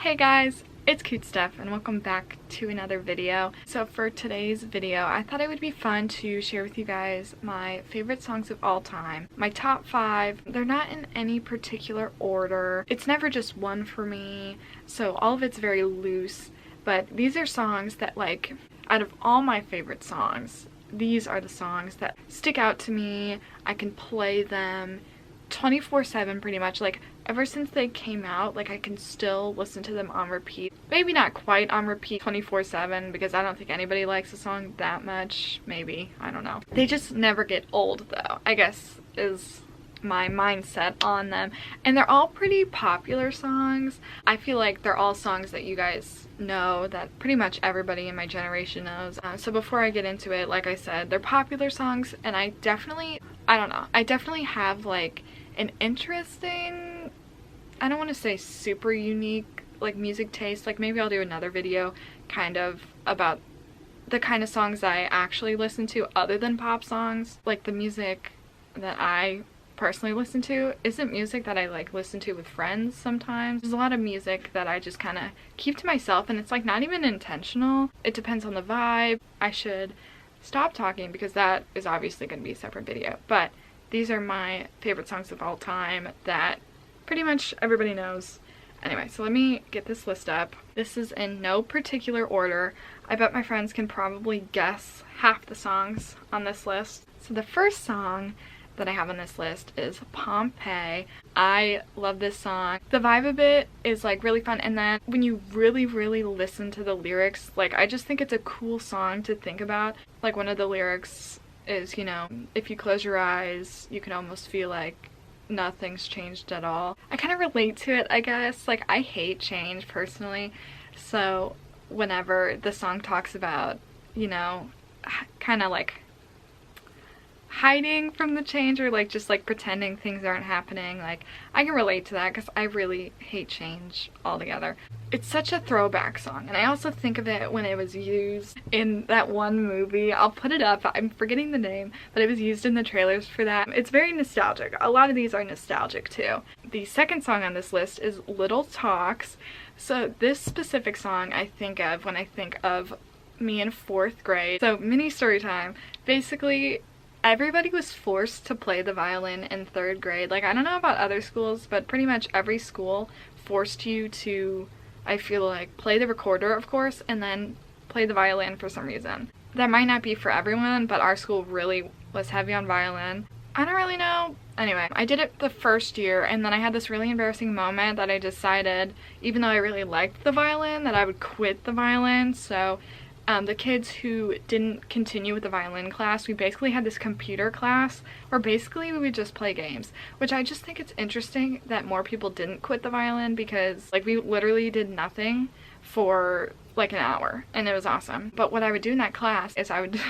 Hey guys, it's Cute Steph and welcome back to another video. So for today's video, I thought it would be fun to share with you guys my favorite songs of all time. My top 5, they're not in any particular order. It's never just one for me, so all of it's very loose, but these are songs that, like, out of all my favorite songs, these are the songs that stick out to me. I can play them 24/7 pretty much. Like, ever since they came out, like, I can still listen to them on repeat. Maybe not quite on repeat 24/7 because I don't think anybody likes the song that much. Maybe, I don't know. They just never get old though, I guess is my mindset on them. And they're all pretty popular songs. I feel like they're all songs that you guys know, that pretty much everybody in my generation knows. So before I get into it, like I said, they're popular songs, and I definitely have like an interesting, I don't want to say super unique, like, music taste. Like, maybe I'll do another video kind of about the kind of songs that I actually listen to other than pop songs. Like, the music that I personally listen to isn't music that I like listen to with friends sometimes. There's a lot of music that I just kind of keep to myself, and it's like not even intentional. It depends on the vibe. I should stop talking because that is obviously going to be a separate video, but these are my favorite songs of all time that pretty much everybody knows. Anyway, so let me get this list up. This is in no particular order. I bet my friends can probably guess half the songs on this list. So the first song that I have on this list is Pompeii. I love this song. The vibe of it is like really fun, and then when you really listen to the lyrics, like, I just think it's a cool song to think about. Like, one of the lyrics is, you know, if you close your eyes, you can almost feel like nothing's changed at all. I kind of relate to it, I guess. Like, I hate change personally, so whenever the song talks about, you know, kind of like hiding from the change, or like just like pretending things aren't happening, like, I can relate to that because I really hate change altogether. It's such a throwback song, and I also think of it when it was used in that one movie. I'll put it up, I'm forgetting the name, but it was used in the trailers for that. It's very nostalgic. A lot of these are nostalgic too. The second song on this list is Little Talks. So this specific song I think of when I think of me in 4th grade. So, mini story time. Basically, everybody was forced to play the violin in 3rd grade. Like, I don't know about other schools, but pretty much every school forced you to, I feel like, play the recorder, of course, and then play the violin for some reason. That might not be for everyone, but our school really was heavy on violin. I don't really know. Anyway, I did it the first year, and then I had this really embarrassing moment that I decided, even though I really liked the violin, that I would quit the violin. So the kids who didn't continue with the violin class, we basically had this computer class where basically we would just play games, which I just think it's interesting that more people didn't quit the violin, because, like, we literally did nothing for like an hour and it was awesome. But what I would do in that class is I would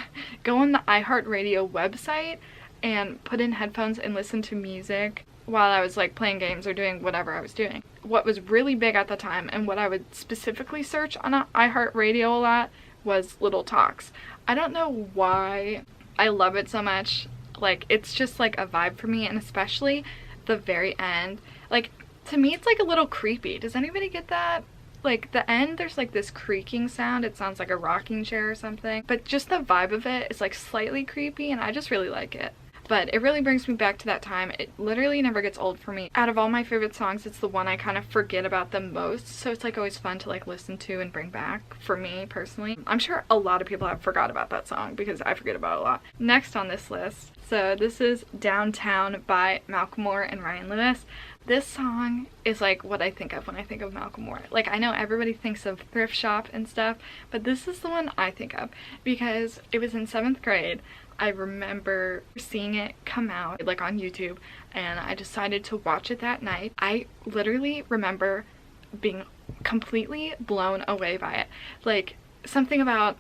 go on the iHeartRadio website and put in headphones and listen to music while I was like playing games or doing whatever I was doing. What was really big at the time, and what I would specifically search on iHeartRadio a lot, was Little Talks. I don't know why I love it so much. Like, it's just like a vibe for me, and especially the very end. Like, to me it's like a little creepy. Does anybody get that? Like, the end, there's like this creaking sound. It sounds like a rocking chair or something, but just the vibe of it is like slightly creepy, and I just really like it. But it really brings me back to that time. It literally never gets old for me. Out of all my favorite songs, it's the one I kind of forget about the most, so it's like always fun to like listen to and bring back for me personally. I'm sure a lot of people have forgot about that song because I forget about it a lot. Next on this list, so this is Downtown by Macklemore and Ryan Lewis. This song is like what I think of when I think of Macklemore. Like, I know everybody thinks of Thrift Shop and stuff, but this is the one I think of because it was in 7th grade. I remember seeing it come out like on YouTube, and I decided to watch it that night. I literally remember being completely blown away by it. Like, something about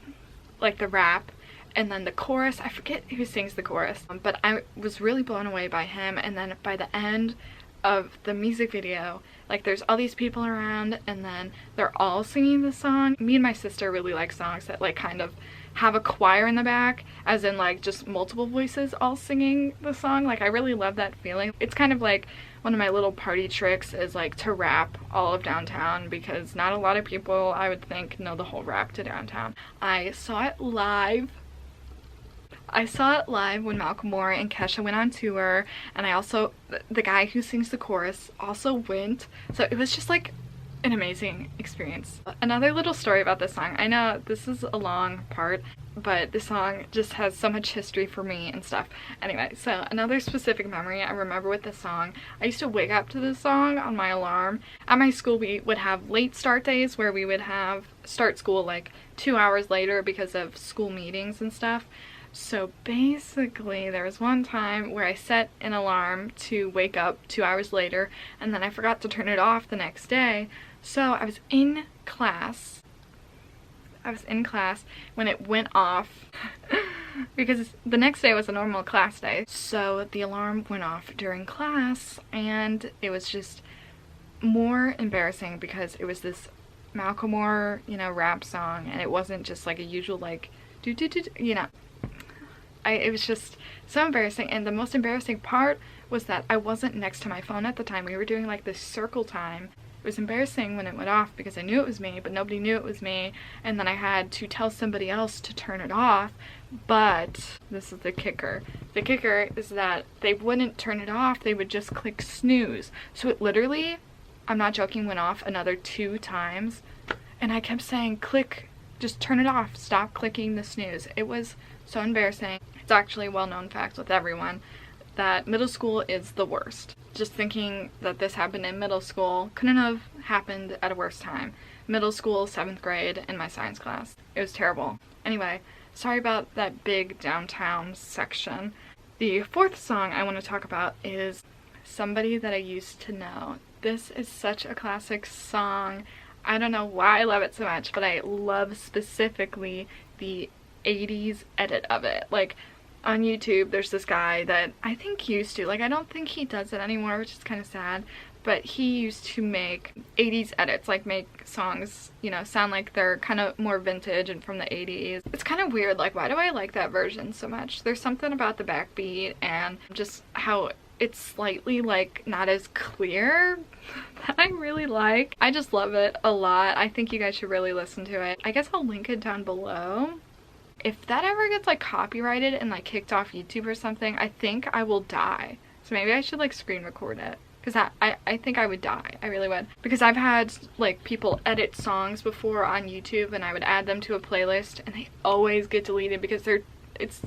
like the rap and then the chorus, I forget who sings the chorus, but I was really blown away by him. And then by the end of the music video, like, there's all these people around and then they're all singing the song. Me and my sister really like songs that like kind of have a choir in the back, as in like just multiple voices all singing the song. Like I really love that feeling. It's kind of like one of my little party tricks is like to rap all of downtown, because not a lot of people, I would think, know the whole rap to downtown. I saw it live when Macklemore and Kesha went on tour, and I also, the guy who sings the chorus also went, so it was just like an amazing experience. Another little story about this song. I know this is a long part, but this song just has so much history for me and stuff. Anyway, so another specific memory I remember with this song, I used to wake up to this song on my alarm. At my school we would have late start days where we would start school like 2 hours later because of school meetings and stuff. So basically there was one time where I set an alarm to wake up 2 hours later, and then I forgot to turn it off the next day. So I was in class when it went off because the next day was a normal class day. So the alarm went off during class, and it was just more embarrassing because it was this Macklemore, you know, rap song, and it wasn't just like a usual like do do do, you know. It was just so embarrassing, and the most embarrassing part was that I wasn't next to my phone at the time. We were doing like this circle time. It was embarrassing when it went off because I knew it was me, but nobody knew it was me, and then I had to tell somebody else to turn it off. But this is the kicker. The kicker is that they wouldn't turn it off, they would just click snooze. So it literally, I'm not joking, went off another 2 times, and I kept saying, click, just turn it off, stop clicking the snooze. It was so embarrassing. It's actually a well-known fact with everyone that middle school is the worst. Just thinking that this happened in middle school couldn't have happened at a worse time. Middle school, 7th grade, in my science class. It was terrible. Anyway, sorry about that big downtown section. The 4th song I want to talk about is Somebody That I Used to Know. This is such a classic song. I don't know why I love it so much, but I love specifically the 80s edit of it. Like, on YouTube there's this guy that I think used to, like, I don't think he does it anymore, which is kind of sad, but he used to make 80s edits, like make songs, you know, sound like they're kind of more vintage and from the 80s. It's kind of weird, like, why do I like that version so much? There's something about the backbeat and just how it's slightly like not as clear that I really like. I just love it a lot. I think you guys should really listen to it. I guess I'll link it down below. If that ever gets like copyrighted and like kicked off YouTube or something, I think I will die. So maybe I should like screen record it, because I think I would die. I really would. Because I've had like people edit songs before on YouTube, and I would add them to a playlist, and they always get deleted because it's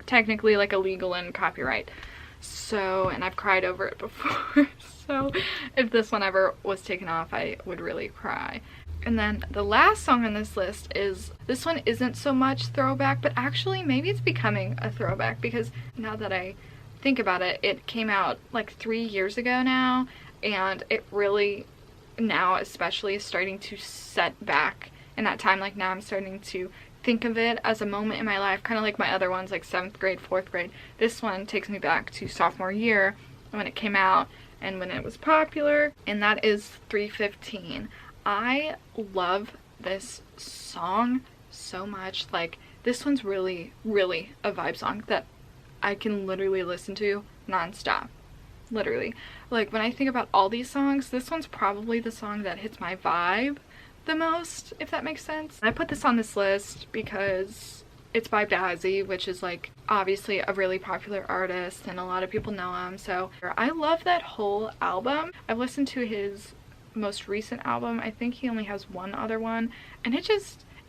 technically like illegal in copyright. So, and I've cried over it before. So if this one ever was taken off, I would really cry. And then the last song on this list is, this one isn't so much throwback, but actually maybe it's becoming a throwback, because now that I think about it, it came out like 3 years ago now, and it really now especially is starting to set back in that time. Like now I'm starting to think of it as a moment in my life, kind of like my other ones, like 7th grade, 4th grade. This one takes me back to sophomore year when it came out and when it was popular, and that is 315. I love this song so much. Like, this one's really, really a vibe song that I can literally listen to non-stop. Literally. Like, when I think about all these songs, this one's probably the song that hits my vibe the most, if that makes sense. I put this on this list because it's by Bazzi, which is like obviously a really popular artist and a lot of people know him. So I love that whole album. I've listened to his most recent album. I think he only has one other one, and it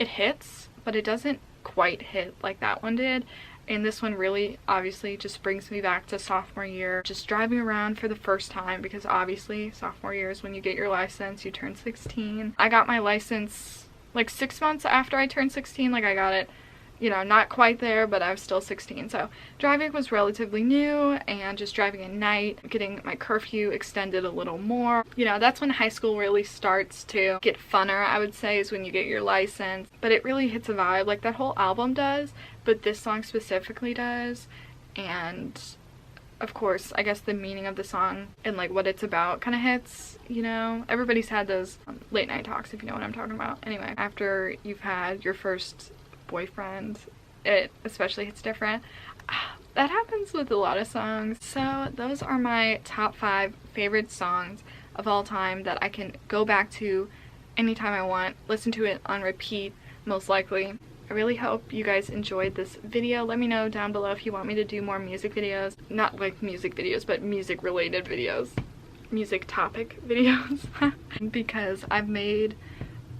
hits, but it doesn't quite hit like that one did. And this one really obviously just brings me back to sophomore year, just driving around for the first time, because obviously sophomore year is when you get your license, you turn 16. I got my license like 6 months after I turned 16. Like, I got it, you know, not quite there, but I was still 16. So driving was relatively new, and just driving at night, getting my curfew extended a little more. You know, that's when high school really starts to get funner, I would say, is when you get your license. But it really hits a vibe, like that whole album does, but this song specifically does. And of course, I guess the meaning of the song and like what it's about kind of hits, you know. Everybody's had those late night talks, if you know what I'm talking about. Anyway, after you've had your first boyfriend, it especially hits different. That happens with a lot of songs. So those are my top 5 favorite songs of all time that I can go back to anytime I want, listen to it on repeat most likely. I really hope you guys enjoyed this video. Let me know down below if you want me to do more music videos. Not like music videos, but music related videos. Music topic videos. Because I've made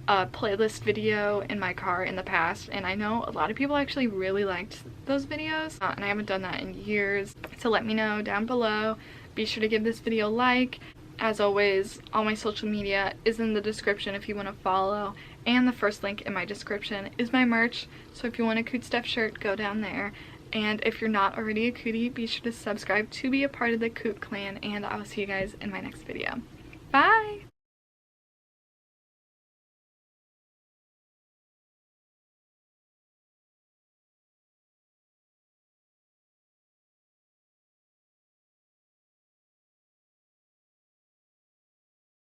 a playlist video in my car in the past, and I know a lot of people actually really liked those videos, and I haven't done that in years. So let me know down below. Be sure to give this video a like. As always, all my social media is in the description if you want to follow, and the first link in my description is my merch, so if you want a Coot Stuff shirt, go down there. And if you're not already a Cootie, be sure to subscribe to be a part of the Coot clan, and I'll see you guys in my next video. Bye!